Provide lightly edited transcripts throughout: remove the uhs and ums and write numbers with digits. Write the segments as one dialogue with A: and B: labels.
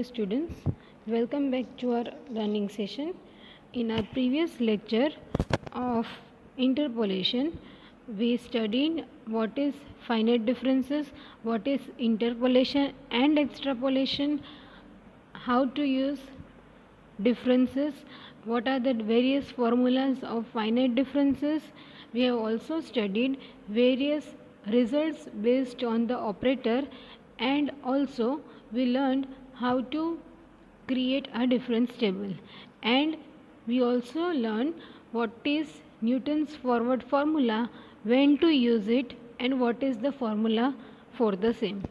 A: students, welcome back to our learning session. In our previous lecture of interpolation, we studied what is finite differences, what is interpolation and extrapolation, how to use differences, what are the various formulas of finite differences. We have also studied various results based on the operator, and also we learned how to create a difference table, and we also learned what is Newton's forward formula, when to use it, and what is the formula for the same.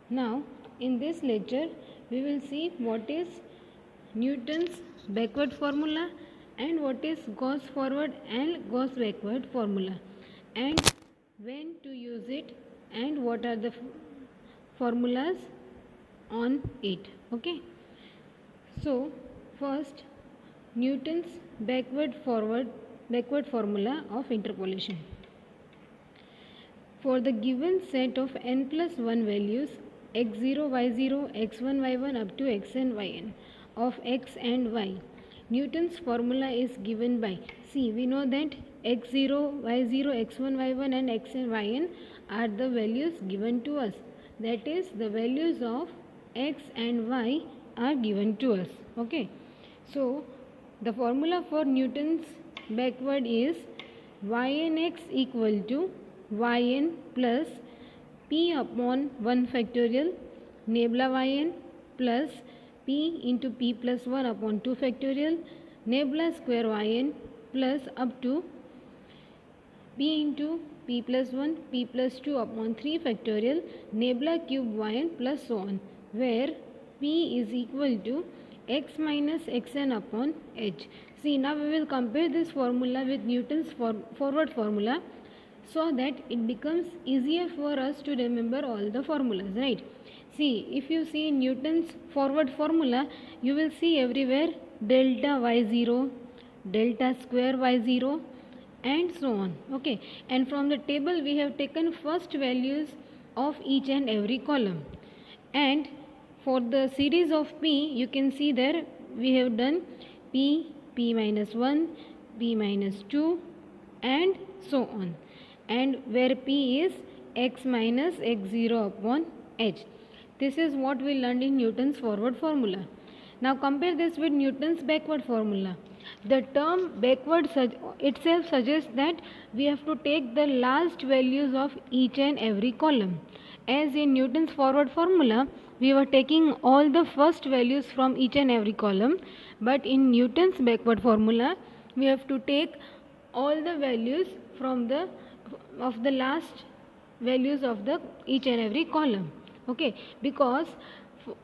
A: Now in this lecture we will see what is Newton's backward formula and what is Gauss forward and Gauss backward formula, and when to use it, and what are the formulas on it. Okay, so first, Newton's backward formula of interpolation. For the given set of n plus 1 values x0, y0, x1, y1 up to xn, yn of x and y, Newton's formula is given by, see, we know that x0, y0, x1, y1 and xn, yn are the values given to us. That is, the values of x and y are given to us. Okay, so the formula for Newton's backward is ynx equal to yn plus p upon 1 factorial nabla yn plus p into p plus 1 upon 2 factorial nabla square yn plus up to p into p plus 1 p plus 2 upon 3 factorial nabla cube yn plus so on, where p is equal to x minus xn upon h. See, now we will compare this formula with Newton's forward formula, so that it becomes easier for us to remember all the formulas, right? See, if you see Newton's forward formula, you will see everywhere delta y0, delta square y0 and so on. Okay, and from the table we have taken first values of each and every column, and for the series of p, you can see there we have done p, p minus 1, p minus 2 and so on, and where p is x minus x0 upon h. This is what we learned in Newton's forward formula. Now compare this with Newton's backward formula. The term backward itself suggests that we have to take the last values of each and every column. As in Newton's forward formula, we were taking all the first values from each and every column, but in Newton's backward formula, we have to take all the values from the last values of the each and every column. Okay, because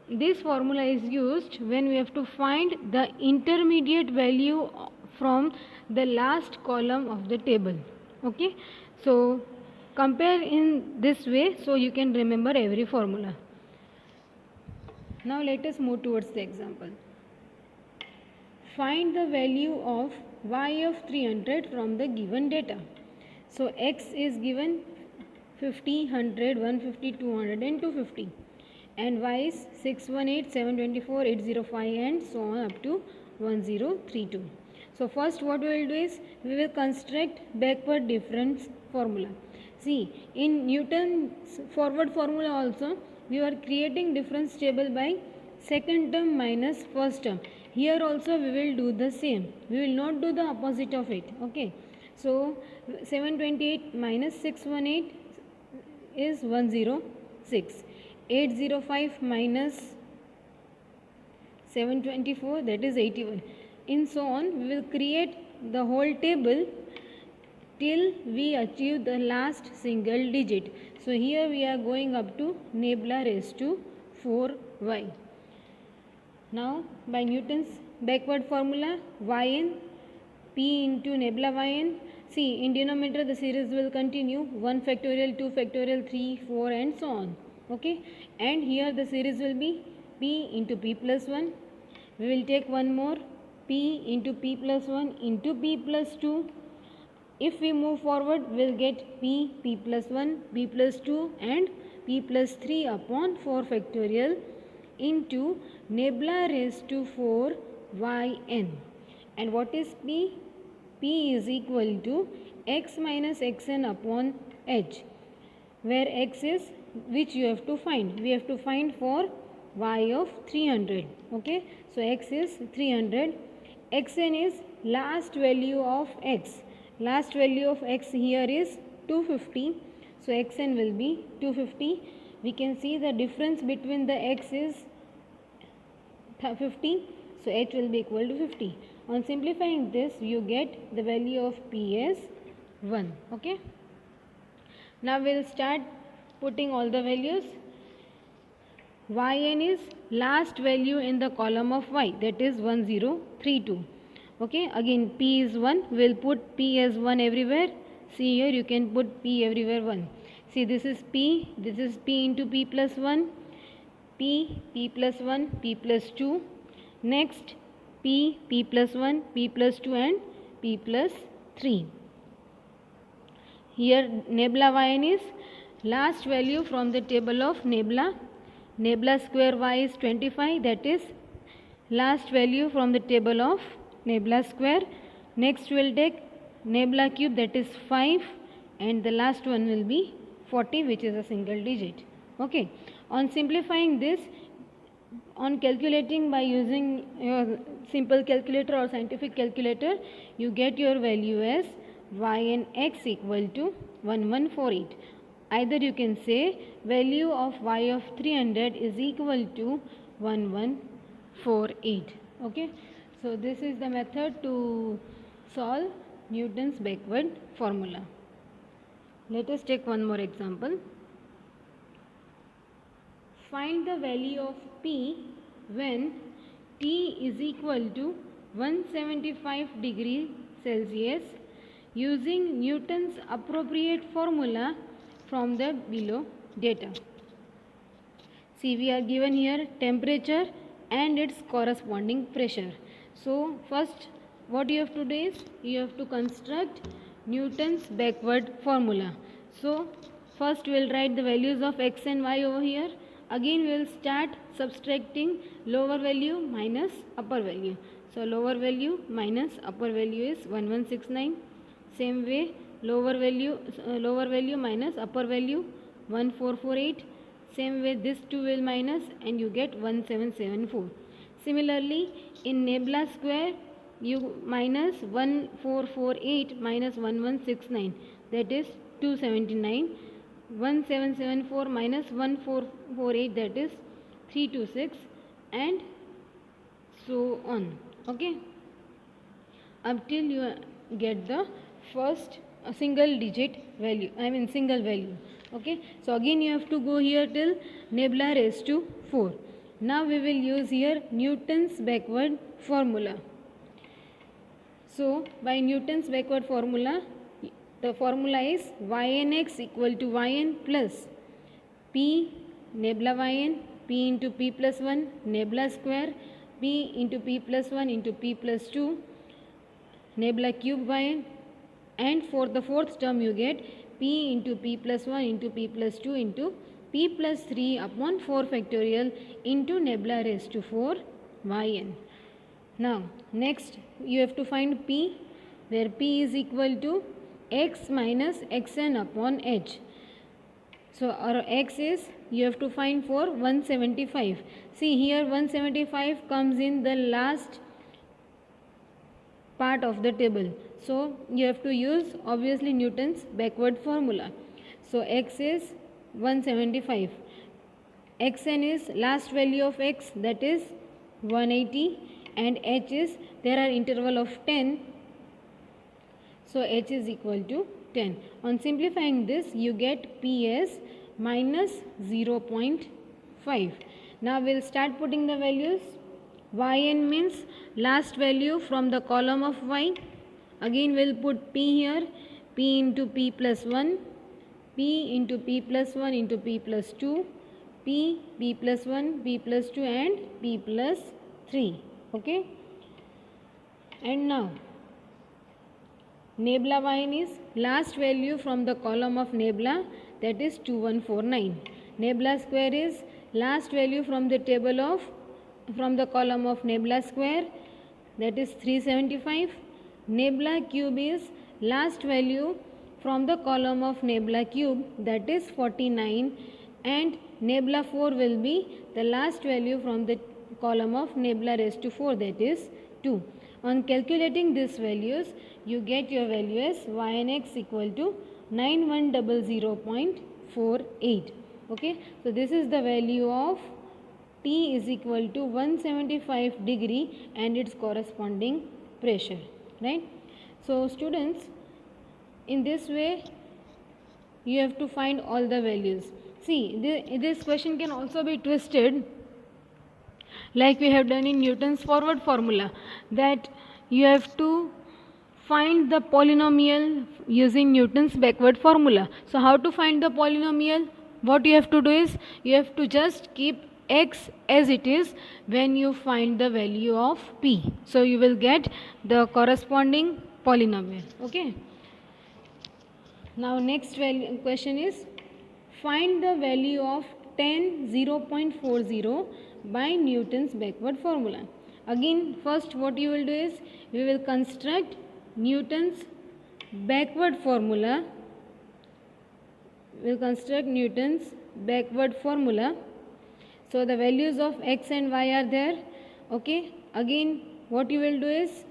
A: this formula is used when we have to find the intermediate value from the last column of the table. Okay, so compare in this way so you can remember every formula. Now let us move towards the example. Find the value of y of 300 from the given data. So x is given 50, 100, 150, 200 and 250, and y is 618, 724, 805 and so on up to 1032. So first what we will do is we will construct backward difference formula. See, in Newton's forward formula also we were creating difference table by second term minus first term. Here also we will do the same. We will not do the opposite of it. Okay, so 728 minus 618 is 106. 805 minus 724, that is 81. In so on, we will create the whole table till we achieve the last single digit. So here we are going up to nabla raised to 4y. Now by Newton's backward formula, yn p into nabla yn. See, in denominator the series will continue 1 factorial, 2 factorial, 3, 4 and so on. Okay, and here the series will be p into p plus 1. We will take one more, p into p plus 1 into p plus 2. If we move forward, we will get p, p plus 1, p plus 2 and p plus 3 upon 4 factorial into nebula raised to 4 yn. And what is p? P is equal to x minus xn upon h, where x is which you have to find. We have to find for y of 300. Okay, so x is 300. Xn is last value of x. Last value of x here is 250. So xn will be 250. We can see the difference between the x is 50. So h will be equal to 50. On simplifying this, you get the value of p as 1. Okay. Now we will start putting all the values. Yn is last value in the column of y, that is 1032. Okay, again p is 1. We will put p as 1 everywhere. See here, you can put p everywhere 1. See, this is p into p plus 1, p plus 1, p plus 2. Next p plus 1, p plus 2 and p plus 3. Here nebula yn is last value from the table of nebula. Nebula square y is 25, that is last value from the table of nebula square. Next we will take nebula cube, that is 5, and the last one will be 40, which is a single digit. Okay, on simplifying this, on calculating by using your simple calculator or scientific calculator, you get your value as y and x equal to 1148. Either you can say value of y of 300 is equal to 1148. Okay, so this is the method to solve Newton's backward formula. Let us take one more example. Find the value of p when T is equal to 175 degrees Celsius using Newton's appropriate formula from the below data. See, we are given here temperature and its corresponding pressure. So first what you have to do is you have to construct Newton's backward formula. So first we will write the values of x and y over here. Again we will start subtracting lower value minus upper value. So lower value minus upper value is 1169. Same way lower value minus upper value 1448. Same way this 2 will minus and you get 1774. Similarly in nebula square you minus 1448 minus 1169, that is 279. 1774 minus 1448, that is 326, and so on. Okay, until you get the first single digit value, single value. Okay, so again you have to go here till nebula raised to 4. Now we will use here Newton's backward formula. So by Newton's backward formula, the formula is yn x equal to yn plus p nebula yn, p into p plus 1 nebula square, p into p plus 1 into p plus 2 nebula cube yn, and for the fourth term you get p into p plus 1 into p plus 2 into p plus 3 upon 4 factorial into nebula raised to 4 yn. Now next you have to find p, where p is equal to x minus xn upon h. So our x is, you have to find for 175. See here 175 comes in the last part of the table. So you have to use obviously Newton's backward formula. So x is 175. xn is last value of x, that is 180, and h is, there are interval of 10. So h is equal to 10. On simplifying this, you get p as minus 0.5. Now we will start putting the values. Yn means last value from the column of y. Again we will put p here, p into p plus 1, p into p plus 1 into p plus 2, p plus 1, p plus 2 and p plus 3. Okay. And now nebula yn is last value from the column of nebula, that is 2149. Nebula square is last value from the column of Nebula square, that is 375. Nebula cube is last value from the column of Nebula cube, that is 49, and Nebula 4 will be the last value from the column of Nebula raised to 4, that is 2. On calculating these values, you get your value as y and x equal to 9100.48. Okay, so this is the value of T is equal to 175 degree and its corresponding pressure, right? So students, in this way you have to find all the values. See, this question can also be twisted like we have done in Newton's forward formula, that you have to find the polynomial using Newton's backward formula. So how to find the polynomial? What you have to do is, you have to just keep x as it is when you find the value of p. So you will get the corresponding polynomial. Okay. Now next question is, find the value of tan 0.40 by Newton's backward formula. Again, first what you will do is, we will construct Newton's backward formula. We will construct Newton's backward formula. So the values of x and y are there. Okay. Again, what you will do is,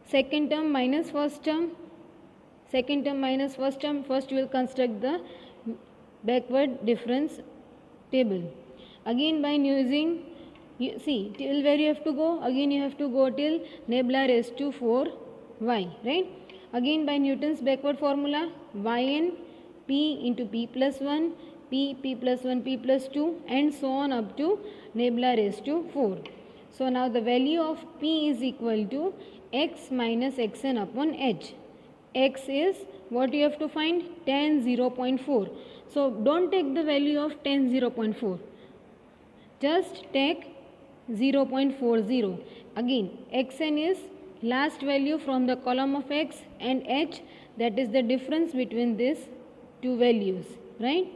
A: second term minus first term. Second term minus first term. First you will construct the backward difference table. Again, by using, see, till where you have to go? Again you have to go till Nebula raised to 4y, right? Again, by Newton's backward formula, yn p into p plus 1, p plus 1, p plus 2, and so on up to Nebula raised to 4. So now the value of p is equal to x minus xn upon h. X is what you have to find? Tan 0.4. So don't take the value of tan 0.4. Just take 0.40. Again, xn is last value from the column of x, and h, that is the difference between these two values, right?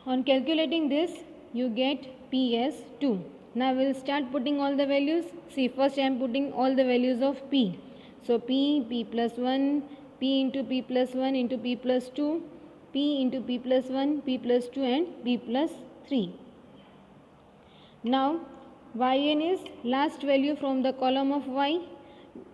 A: On calculating this, you get p as 2. Now we will start putting all the values. See, first I am putting all the values of p. So p plus 1, p into p plus 1 into p plus 2, p into p plus 1, p plus 2, and p plus 3. Now yn is last value from the column of y.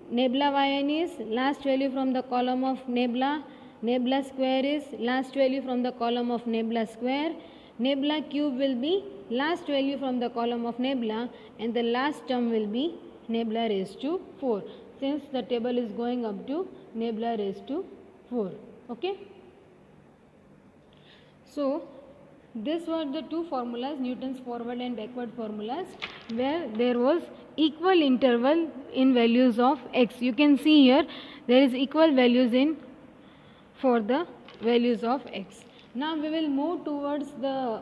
A: Nebula yn is last value from the column of Nebula. Nebula square is last value from the column of Nebula square. Nebula cube will be last value from the column of Nebula, and the last term will be Nebula raised to 4, since the table is going up to Nebula raised to 4. Okay. So these were the two formulas, Newton's forward and backward formulas, where there was equal interval in values of x. You can see here there is equal values in for the values of x. Now we will move towards the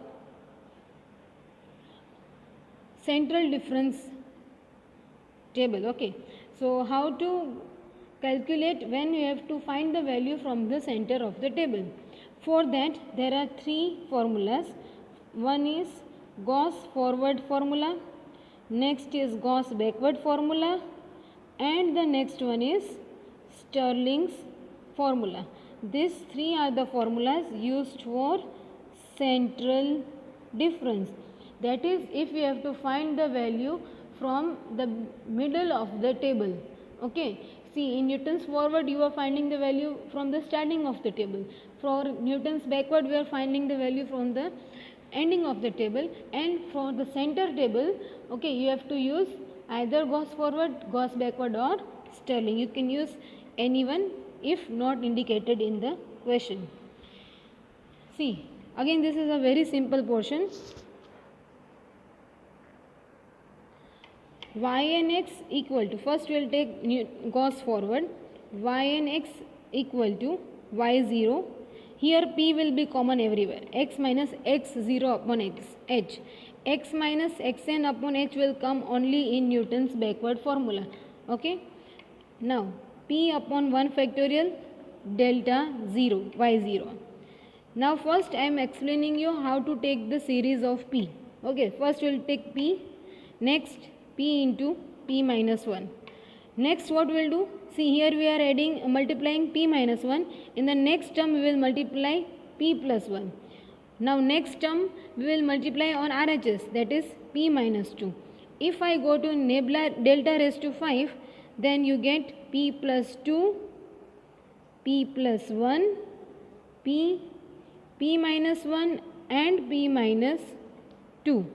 A: central difference table. Okay. So how to calculate when you have to find the value from the center of the table? For that, there are three formulas. One is Gauss forward formula, next is Gauss backward formula, and the next one is Stirling's formula. These three are the formulas used for central difference. That is, if you have to find the value from the middle of the table. Okay. See, in Newton's forward you are finding the value from the starting of the table. For Newton's backward we are finding the value from the ending of the table, and for the center table, okay, you have to use either Gauss forward, Gauss backward, or Stirling. You can use anyone if not indicated in the question. See, again this is a very simple portion. Y and x equal to, first we will take Gauss forward, y and x equal to y0. Here p will be common everywhere, x minus x0 upon h. X minus xn upon h will come only in Newton's backward formula. Okay. Now p upon 1 factorial delta 0, y0. Now first I am explaining you how to take the series of p. Okay, first we will take p, next p into p minus 1. Next what we will do? See, here we are adding multiplying p minus 1. In the next term we will multiply p plus 1. Now next term we will multiply on RHS, that is p minus 2. If I go to delta raised to 5, then you get p plus 2, p plus 1, p minus 1 and p minus 2.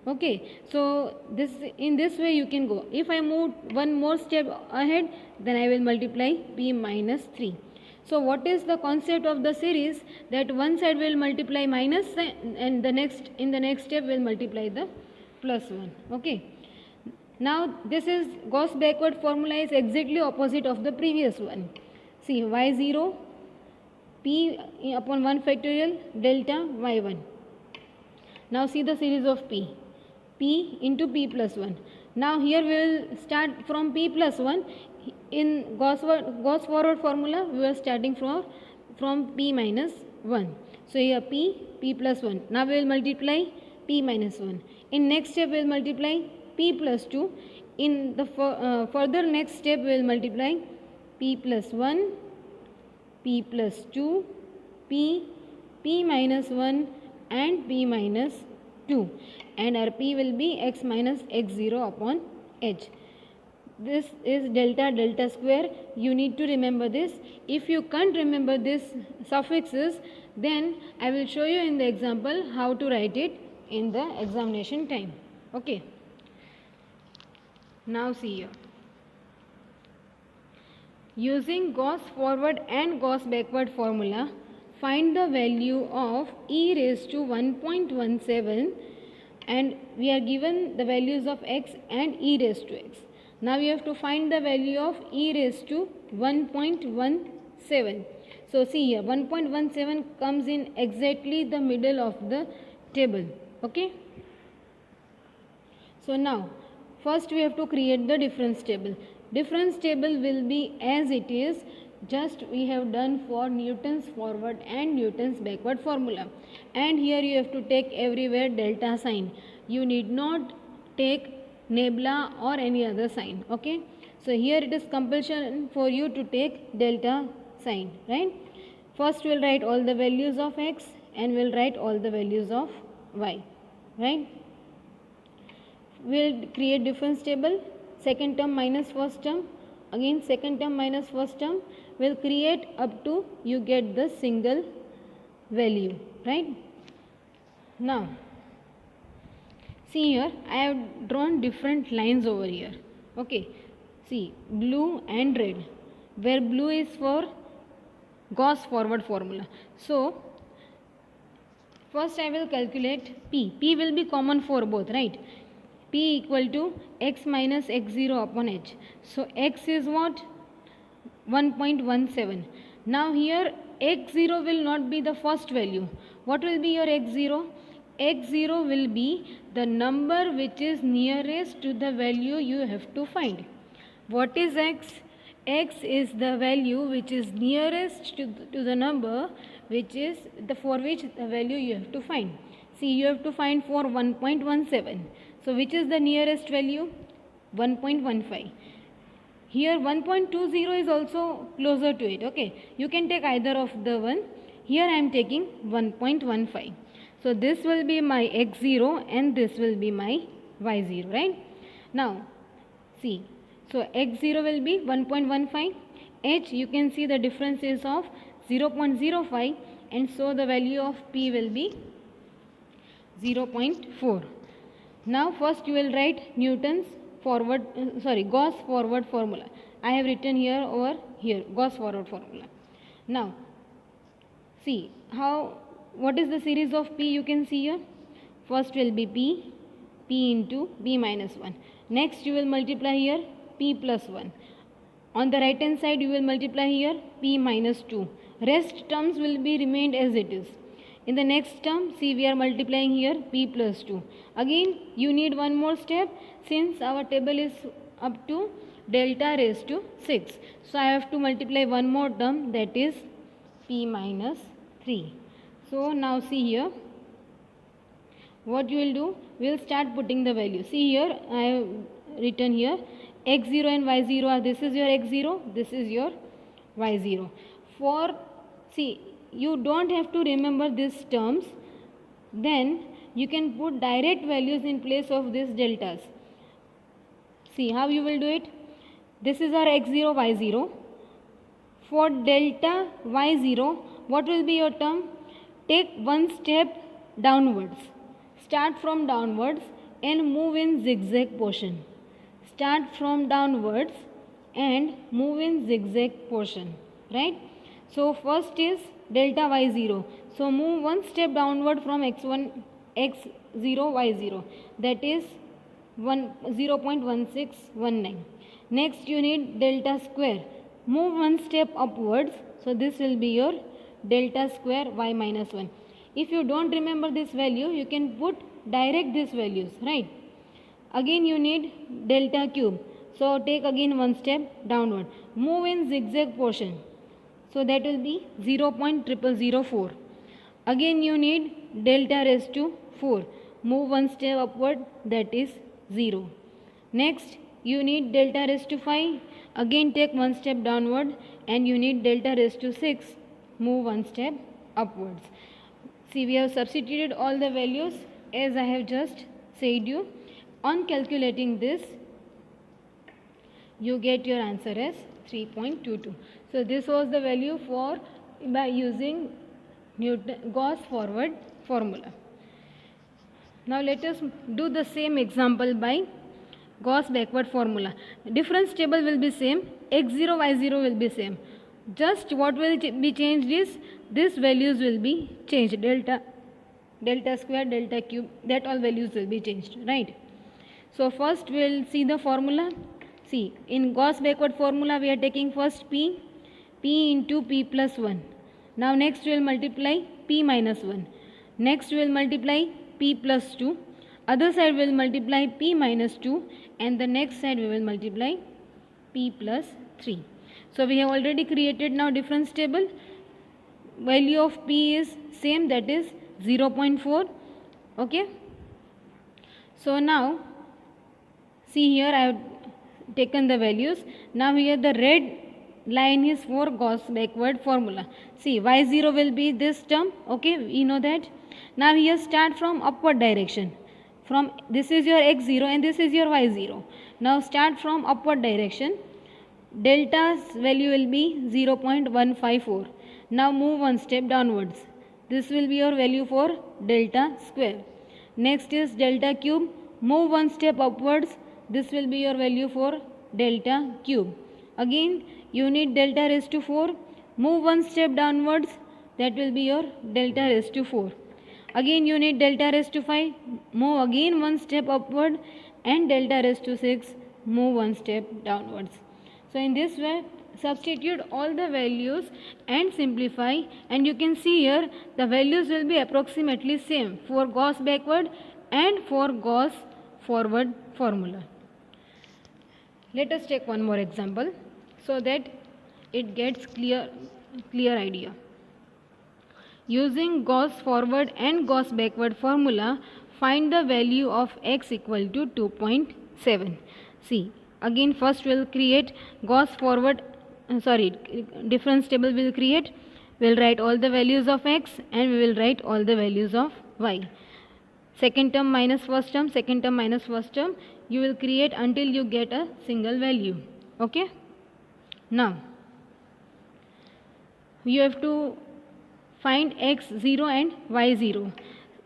A: Okay, so in this way you can go. If I move one more step ahead, then I will multiply p minus 3. So what is the concept of the series? That one side will multiply minus and in the next step will multiply the plus 1. Okay, now this is Gauss backward formula is exactly opposite of the previous one. See, y0 p upon 1 factorial delta y1. Now see the series of p into p plus 1. Now here we will start from p plus 1. In Gauss forward formula we are starting from p minus 1. So here p plus 1. Now we will multiply p minus 1. In next step we will multiply p plus 2. In the further next step we will multiply p plus 1, p plus 2, p minus 1 and p minus 2, and our p will be x minus x0 upon h. This is delta square. You need to remember this. If you can't remember this suffixes, then I will show you in the example how to write it in the examination time. Okay. Now see here. Using Gauss forward and Gauss backward formula, find the value of e raised to 1.17, and we are given the values of x and e raised to x. Now we have to find the value of e raised to 1.17. So see here, 1.17 comes in exactly the middle of the table. Okay. So now first we have to create the difference table. Difference table will be as it is, just we have done for Newton's forward and Newton's backward formula. And here you have to take everywhere delta sign. You need not take nebula or any other sign. Okay. So here it is compulsion for you to take delta sign, right? First we will write all the values of x and we will write all the values of y, right? We will create difference table. Second term minus first term, again second term minus first term, will create up to you get the single value, right? Now see here, I have drawn different lines over here. Okay, see, blue and red, where blue is for Gauss forward formula. So first I will calculate p will be common for both, right? P equal to x minus x0 upon h. So x is what? 1.17. Now here x0 will not be the first value. What will be your x0? X0 will be the number which is nearest to the value you have to find. What is x? X is the value which is nearest to the number which is for which the value you have to find. See, you have to find for 1.17. So which is the nearest value? 1.15. Here 1.20 is also closer to it. Okay, you can take either of the one. Here I am taking 1.15. So this will be my x0 and this will be my y0, right? Now see, so x0 will be 1.15, h you can see the difference is of 0.05, and so the value of p will be 0.4. Now first you will write Newton's Gauss forward formula. I have written here over here Gauss forward formula. Now see what is the series of p you can see here. First will be p into p minus 1. Next you will multiply here p plus 1. On the right hand side you will multiply here p minus 2. Rest terms will be remained as it is. In the next term, see, we are multiplying here p plus 2. Again you need one more step, since our table is up to delta raised to 6. So I have to multiply one more term, that is p minus 3. So now see here, what you will do, we will start putting the value. See here, I have written here x0 and y0 are, this is your x0, this is your y0. For, see, you don't have to remember these terms, then you can put direct values in place of these deltas. See how you will do it. This is our x0, y0. For delta y0, what will be your term? Take one step downwards. Start from downwards and move in zigzag portion. Start from downwards and move in zigzag portion. Right? So first is delta y0. So move one step downward from x1, x0, y0. That is 0.1619. Next you need delta square. Move one step upwards. So this will be your delta square y minus 1. If you don't remember this value, you can put direct these values, right? Again you need delta cube. So take again one step downward. Move in zigzag portion. So that will be 0.0004. Again you need delta raised to 4. Move one step upward, that is 0. Next you need delta raised to 5. Again take one step downward and you need delta raised to 6. Move one step upwards. See, we have substituted all the values as I have just said you. On calculating this, you get your answer as 3.22. So this was the value for by using Gauss forward formula. Now let us do the same example by Gauss backward formula. Difference table will be same, x0, y0 will be same. Just what will be changed is these values will be changed, delta square, delta cube, that all values will be changed, right? So first we will see the formula. See, in Gauss backward formula we are taking first p into p plus 1. Now next we will multiply p minus 1. Next we will multiply p plus 2. Other side we will multiply p minus 2 and the next side we will multiply p plus 3. So we have already created now difference table. Value of p is same, that is 0.4. Okay. So now see here I have taken the values. Now here the red line is for Gauss backward formula. See, y0 will be this term. Okay, we know that. Now here start from upward direction. From this is your x0 and this is your y0. Now start from upward direction. Delta's value will be 0.154. Now move one step downwards. This will be your value for delta square. Next is delta cube. Move one step upwards. This will be your value for delta cube. Again you need delta raised to 4. Move one step downwards. That will be your delta raised to 4. Again you need delta raised to 5. Move again one step upward and delta raised to 6. Move one step downwards. So in this way substitute all the values and simplify, and you can see here the values will be approximately same for Gauss backward and for Gauss forward formula. Let us take one more example so that it gets clear idea. Using Gauss forward and Gauss backward formula, find the value of x equal to 2.7. See, again first we will create Gauss forward, difference table will create. We will write all the values of x and we will write all the values of y. Second term minus first term, second term minus first term, you will create until you get a single value. Okay. Now you have to find x0 and y0.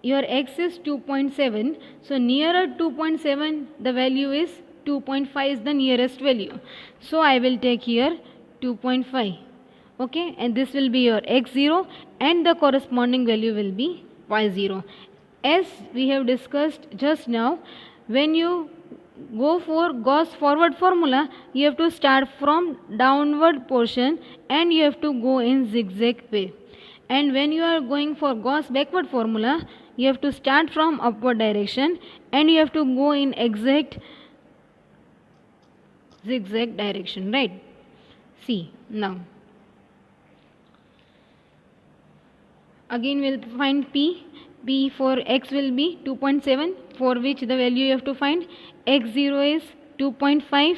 A: Your x is 2.7, so nearer 2.7 the value is 2.5 is the nearest value. So I will take here 2.5. Okay, and this will be your x0 and the corresponding value will be y0. As we have discussed just now, when you go for Gauss forward formula, you have to start from downward portion and you have to go in zigzag way. And when you are going for Gauss backward formula, you have to start from upward direction and you have to go in exact zigzag direction, right? See now. Again we'll find p. P for x will be 2.7, for which the value you have to find. X0 is 2.5,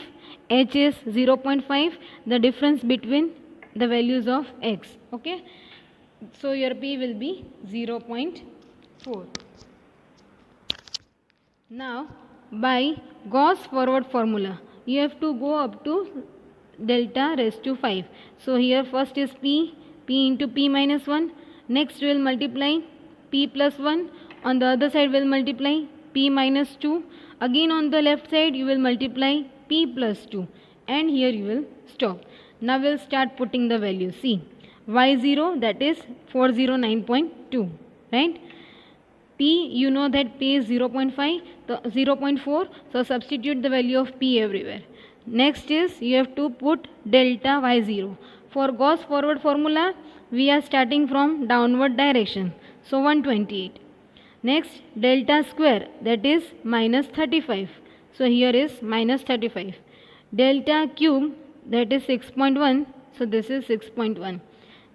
A: h is 0.5, the difference between the values of x. Okay, so your p will be 0.4. Now by Gauss forward formula you have to go up to delta raised to 5. So here first is p into p minus 1. Next we will multiply p plus 1. On the other side we will multiply p minus 2. Again on the left side you will multiply p plus 2. And here you will stop. Now we will start putting the value. See, y0 that is 409.2. Right? P, you know that P is 0.5, so 0.4, so substitute the value of P everywhere. Next is you have to put delta y0. For Gauss forward formula, we are starting from downward direction, so 128. Next, delta square, that is minus 35, so here is minus 35. Delta cube, that is 6.1, so this is 6.1.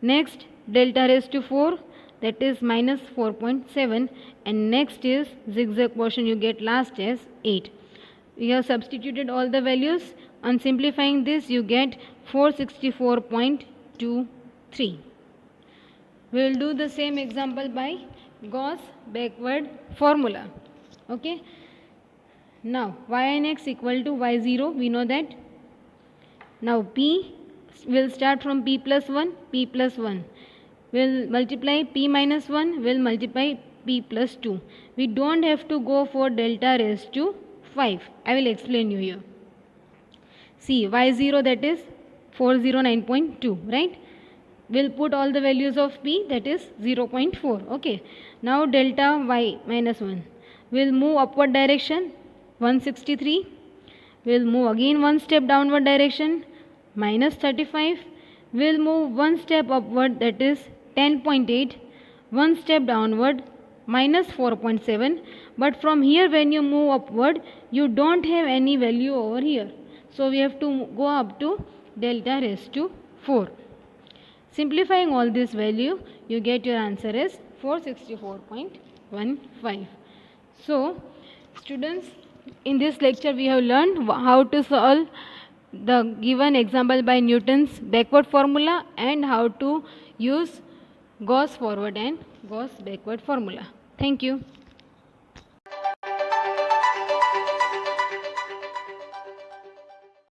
A: Next, delta raised to 4, that is minus 4.7, and next is zigzag portion you get last as 8. We have substituted all the values. On simplifying this you get 464.23. We will do the same example by Gauss backward formula. Okay. Now yn x equal to y0, we know that. Now p will start from p plus 1, p plus 1. Will multiply p minus 1, will multiply p plus 2. We don't have to go for delta raised to 5. I will explain you here. See, y0 that is 409.2, right? We'll put all the values of p, that is 0.4. Okay. Now delta y minus 1. We'll move upward direction 163. We'll move again one step downward direction minus 35. We'll move one step upward, that is 10.8. One step downward minus 4.7. But from here when you move upward you don't have any value over here, so we have to go up to delta raised to 4. Simplifying all this value you get your answer as 464.15. So students, in this lecture we have learned how to solve the given example by Newton's backward formula and how to use Gauss forward and Gauss backward formula. Thank you.